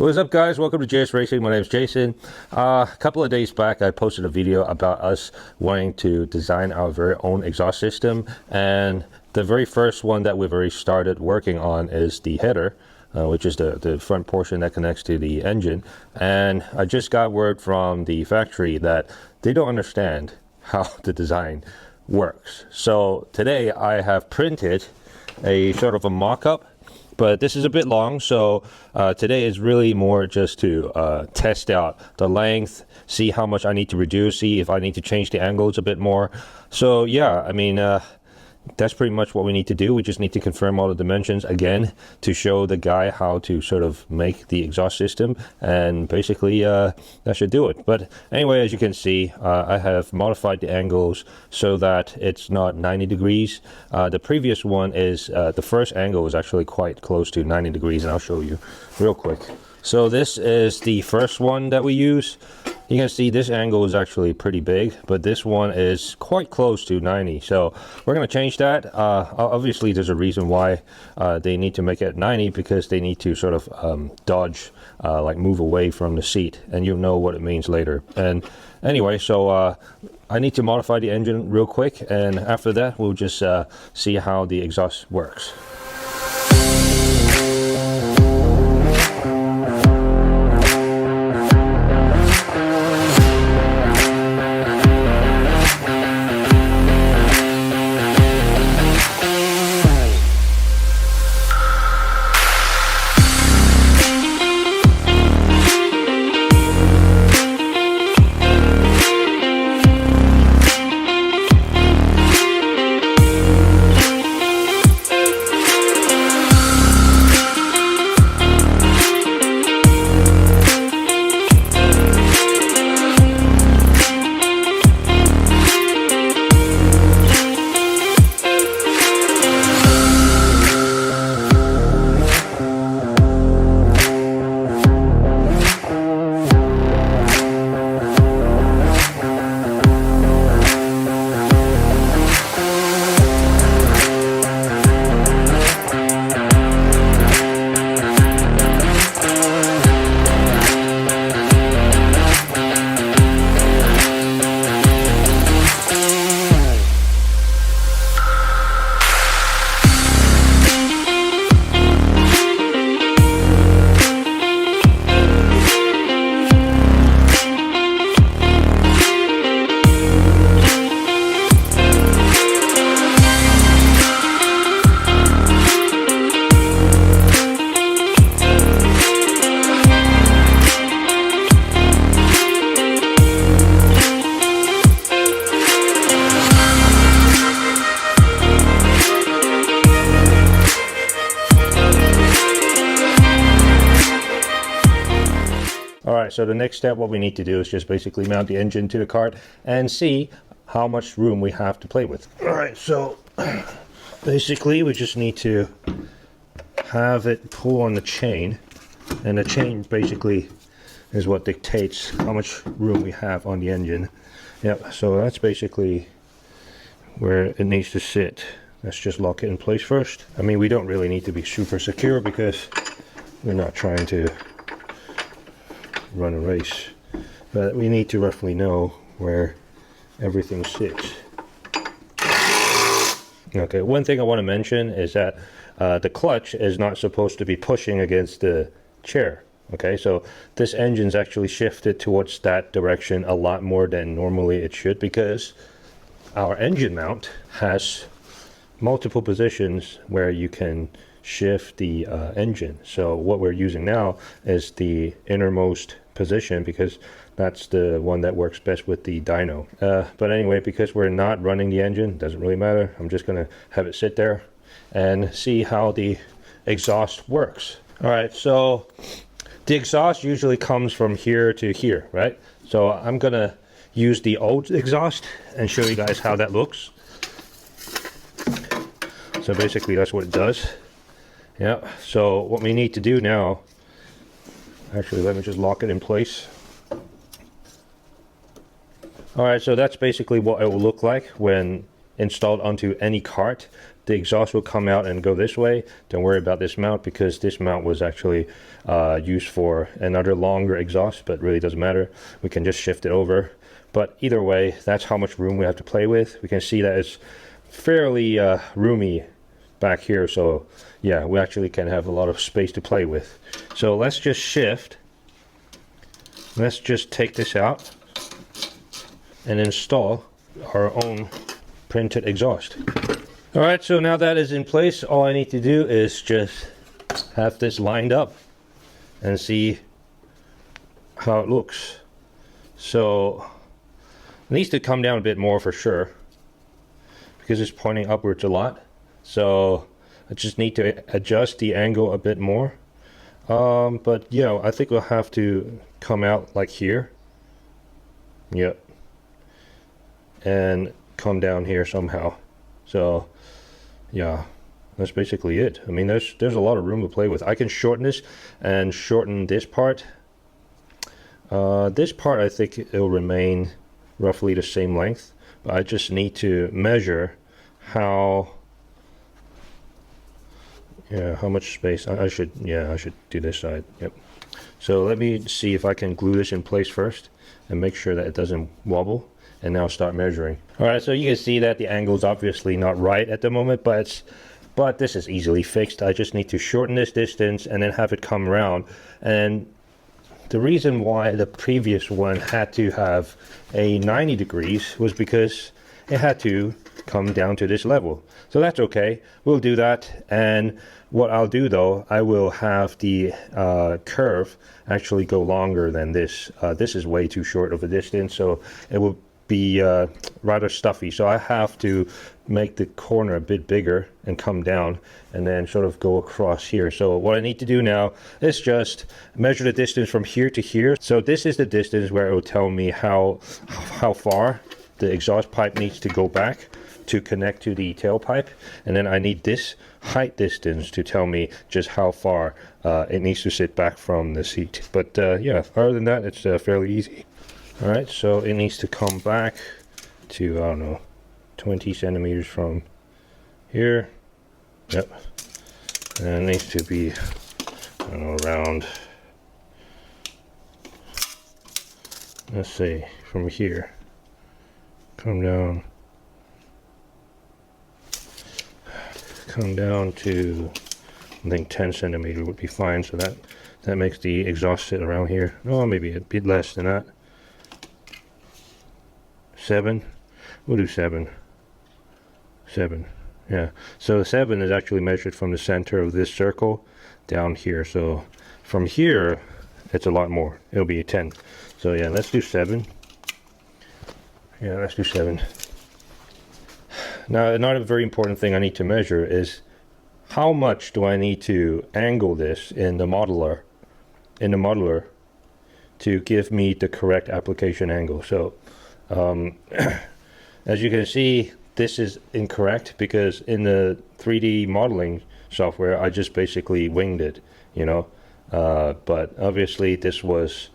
What's up, guys? Welcome to JS Racing. My name is Jason. A couple of days back I posted a video about us wanting to design our very own exhaust system, and the very first one that we've already started working on is the header, which is the front portion that connects to the engine. And I just got word from the factory that they don't understand how the design works. So today I have printed a sort of a mock-up, but this is a bit long, so today is really more just to test out the length, see how much I need to reduce, see if I need to change the angles a bit more. So yeah, I mean, that's pretty much what we need to do. We just need to confirm all the dimensions again to show the guy how to sort of make the exhaust system, and basically that should do it. But anyway, as you can see, I have modified the angles so that it's not 90 degrees. The previous one is, the first angle is actually quite close to 90 degrees, and I'll show you real quick. So this is the first one that we use. You can see this angle is actually pretty big, but this one is quite close to 90. So we're going to change that. Obviously, there's a reason why they need to make it 90, because they need to sort of dodge, like move away from the seat, and you'll know what it means later. And anyway, so I need to modify the engine real quick, and after that, we'll just see how the exhaust works. Alright, so the next step, what we need to do is just basically mount the engine to the cart and see how much room we have to play with. Alright, so basically we just need to have it pull on the chain, and the chain basically is what dictates how much room we have on the engine. Yep, so that's basically where it needs to sit. Let's just lock it in place first. I mean, we don't really need to be super secure because we're not trying to run a race, but we need to roughly know where everything sits. Okay, one thing I want to mention is that the clutch is not supposed to be pushing against the chair. Okay, so this engine's actually shifted towards that direction a lot more than normally it should, because our engine mount has multiple positions where you can shift the engine. So what we're using now is the innermost position, because that's the one that works best with the dyno. But anyway, because we're not running the engine, doesn't really matter. I'm just gonna have it sit there and see how the exhaust works. All right, so the exhaust usually comes from here to here, right? So I'm gonna use the old exhaust and show you guys how that looks. So basically that's what it does. Yeah, so what we need to do now, actually let me just lock it in place. Alright, so that's basically what it will look like when installed onto any cart, the exhaust will come out and go this way. Don't worry about this mount, because this mount was actually used for another longer exhaust, but really doesn't matter. We can just shift it over. But either way, that's how much room we have to play with. We can see that it's fairly roomy back here, so yeah, we actually can have a lot of space to play with. So let's just shift. Let's just take this out and install our own printed exhaust. All right, so now that is in place, all I need to do is just have this lined up and see how it looks. So it needs to come down a bit more for sure, because it's pointing upwards a lot. So I just need to adjust the angle a bit more. But yeah, I think we'll have to come out like here. Yep. And come down here somehow. So yeah, that's basically it. I mean, there's a lot of room to play with. I can shorten this and shorten this part. This part, I think it'll remain roughly the same length, but I just need to measure how much space I should do this side. Yep. So let me see if I can glue this in place first and make sure that it doesn't wobble, and now start measuring. All right, so you can see that the angle is obviously not right at the moment, but this is easily fixed. I just need to shorten this distance and then have it come around. And the reason why the previous one had to have a 90 degrees was because it had to come down to this level. So that's okay, we'll do that. And what I'll do though, I will have the curve actually go longer than this. This is way too short of a distance, so it will be rather stuffy. So I have to make the corner a bit bigger and come down and then sort of go across here. So what I need to do now is just measure the distance from here to here. So this is the distance where it will tell me how far the exhaust pipe needs to go back to connect to the tailpipe, and then I need this height distance to tell me just how far it needs to sit back from the seat. But yeah, other than that, it's fairly easy. All right, so it needs to come back to, I don't know, 20 centimeters from here. Yep. And it needs to be, I don't know, around, let's say, from here. Come down to, I think 10 centimeters would be fine. So that makes the exhaust sit around here. Oh, maybe a bit less than that. 7. We'll do 7. Yeah. So 7 is actually measured from the center of this circle down here. So from here, it's a lot more. It'll be a 10. So yeah, let's do 7. Yeah, let's do 7. Now, another very important thing I need to measure is how much do I need to angle this in the modeler to give me the correct application angle. So as you can see, this is incorrect because in the 3D modeling software, I just basically winged it, you know. But obviously this was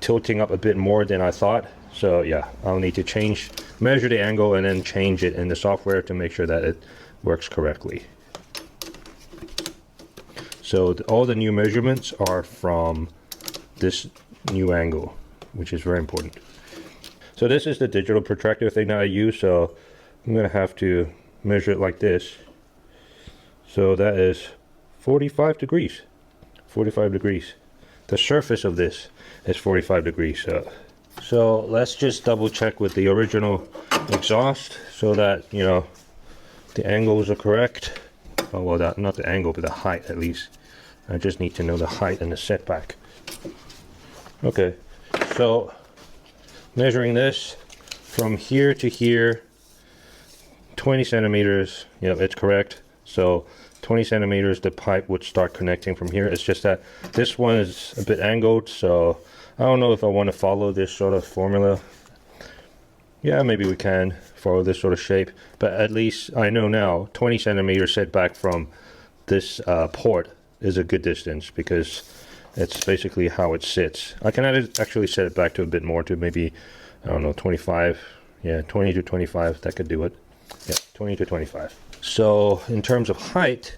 tilting up a bit more than I thought. So yeah, I'll need to measure the angle and then change it in the software to make sure that it works correctly. So all the new measurements are from this new angle, which is very important. So this is the digital protractor thing that I use, so I'm going to have to measure it like this. So that is 45 degrees. 45 degrees. The surface of this is 45 degrees. So let's just double check with the original exhaust so that, you know, the angles are correct. Oh, well, not the angle, but the height at least. I just need to know the height and the setback. Okay, so measuring this from here to here, 20 centimeters. Yep, it's correct. So 20 centimeters, the pipe would start connecting from here. It's just that this one is a bit angled, so I don't know if I want to follow this sort of formula. Yeah, maybe we can follow this sort of shape, but at least I know now 20 centimeters setback from this port is a good distance because it's basically how it sits. I can actually set it back to a bit more, to maybe, I don't know, 25. Yeah, 20 to 25, that could do it. Yeah, 20 to 25. So in terms of height,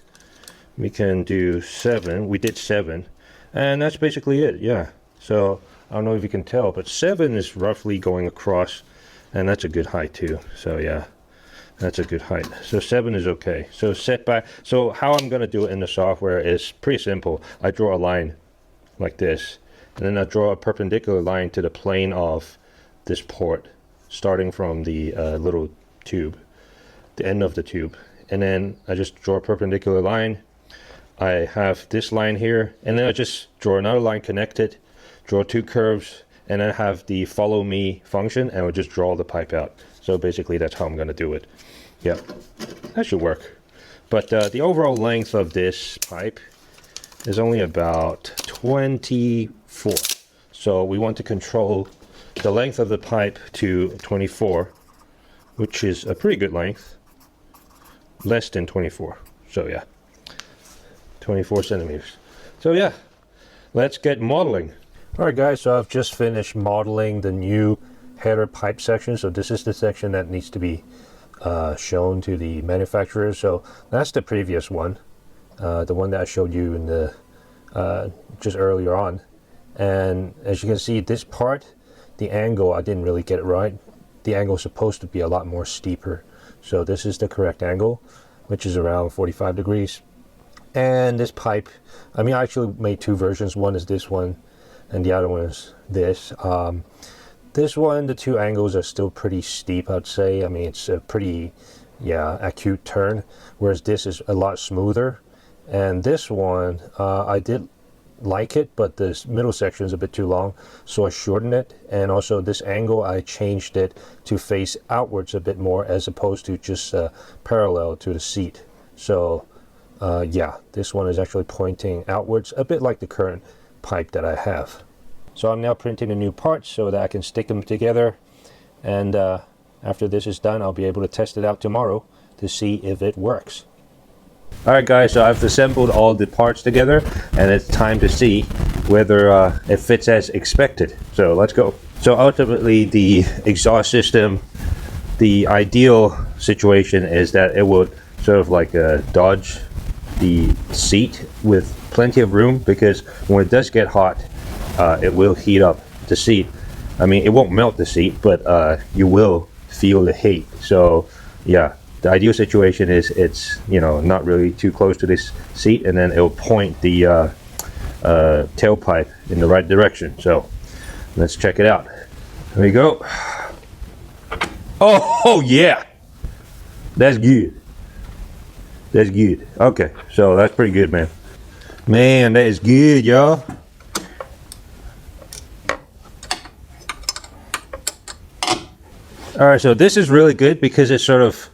we can do 7. We did 7, and that's basically it. Yeah. So I don't know if you can tell, but 7 is roughly going across, and that's a good height too. So yeah, that's a good height. So 7 is okay. So setback. So how I'm gonna do it in the software is pretty simple. I draw a line like this, and then I draw a perpendicular line to the plane of this port, starting from the little tube, the end of the tube, and then I just draw a perpendicular line. I have this line here, and then I just draw another line connected, draw 2 curves, and then have the follow me function, and I'll just draw the pipe out. So basically that's how I'm going to do it. Yeah, that should work. But the overall length of this pipe is only about 24. So we want to control the length of the pipe to 24, which is a pretty good length. Less than 24. So yeah, 24 centimeters. So yeah, let's get modeling. All right guys, so I've just finished modeling the new header pipe section. So this is the section that needs to be shown to the manufacturer. So that's the previous one, the one that I showed you in the just earlier on. And as you can see, this part, the angle, I didn't really get it right. The angle is supposed to be a lot more steeper. So this is the correct angle, which is around 45 degrees. And this pipe, I mean, I actually made 2 versions. One is this one, and the other one is this. This one, the 2 angles are still pretty steep, I'd say. I mean, it's a pretty, yeah, acute turn, whereas this is a lot smoother. And this one, I did like it, but this middle section is a bit too long, so I shortened it. And also this angle, I changed it to face outwards a bit more, as opposed to just parallel to the seat. So yeah, this one is actually pointing outwards, a bit like the current pipe that I have. So I'm now printing the new parts so that I can stick them together, and after this is done, I'll be able to test it out tomorrow to see if it works. Alright guys, so I've assembled all the parts together, and it's time to see whether it fits as expected. So let's go. So ultimately, the exhaust system, the ideal situation is that it would sort of like dodge the seat with plenty of room, because when it does get hot, it will heat up the seat. I mean, it won't melt the seat, but you will feel the heat. So yeah, the ideal situation is it's, you know, not really too close to this seat, and then it'll point the tailpipe in the right direction. So let's check it out. There we go. Oh yeah, that's good. That's good. Okay, so that's pretty good, man. Man, that is good, y'all. All right, so this is really good because it sort of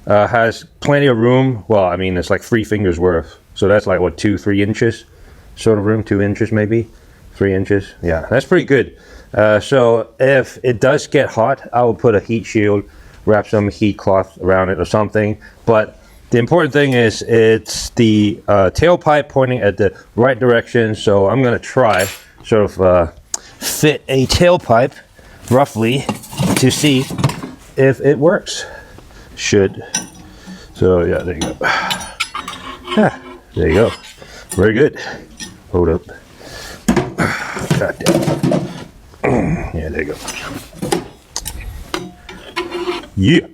has plenty of room. Well, I mean, it's like 3 fingers worth. So that's like, what, 2-3 inches sort of room? 2 inches maybe? 3 inches? Yeah, that's pretty good. So if it does get hot, I will put a heat shield, wrap some heat cloth around it or something. But the important thing is it's the tailpipe pointing at the right direction. So I'm going to try sort of fit a tailpipe roughly to see if it works. Should. So yeah, there you go. Yeah, there you go. Very good. Hold up. God damn. Yeah, there you go. Yeah.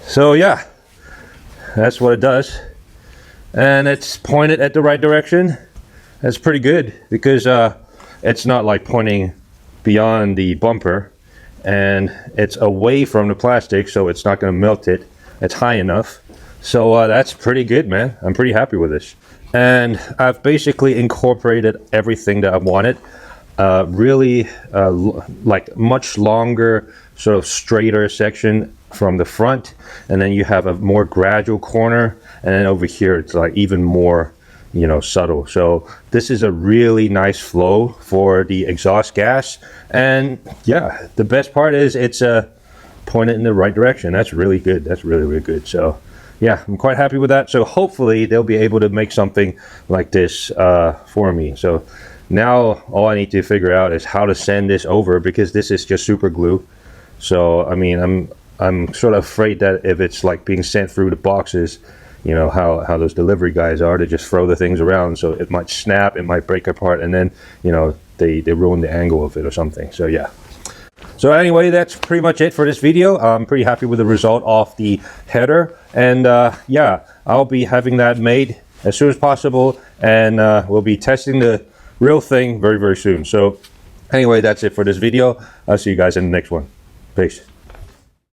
So yeah, that's what it does, and it's pointed at the right direction. That's pretty good, because it's not like pointing beyond the bumper, and it's away from the plastic, so it's not going to melt it. It's high enough. So that's pretty good, man. I'm pretty happy with this, and I've basically incorporated everything that I wanted. Really like much longer, sort of straighter section from the front, and then you have a more gradual corner, and then over here it's like even more, you know, subtle. So this is a really nice flow for the exhaust gas. And yeah, the best part is it's pointed in the right direction. That's really good. That's really, really good. So yeah, I'm quite happy with that. So hopefully they'll be able to make something like this for me. So now all I need to figure out is how to send this over, because this is just super glue. So I mean, I'm sort of afraid that if it's like being sent through the boxes, you know how those delivery guys are, they just throw the things around, so it might snap, it might break apart, and then you know they ruin the angle of it or something. So yeah. So anyway, that's pretty much it for this video. I'm pretty happy with the result of the header, and yeah, I'll be having that made as soon as possible, and we'll be testing the real thing very soon. So anyway, that's it for this video. I'll see you guys in the next one. Peace.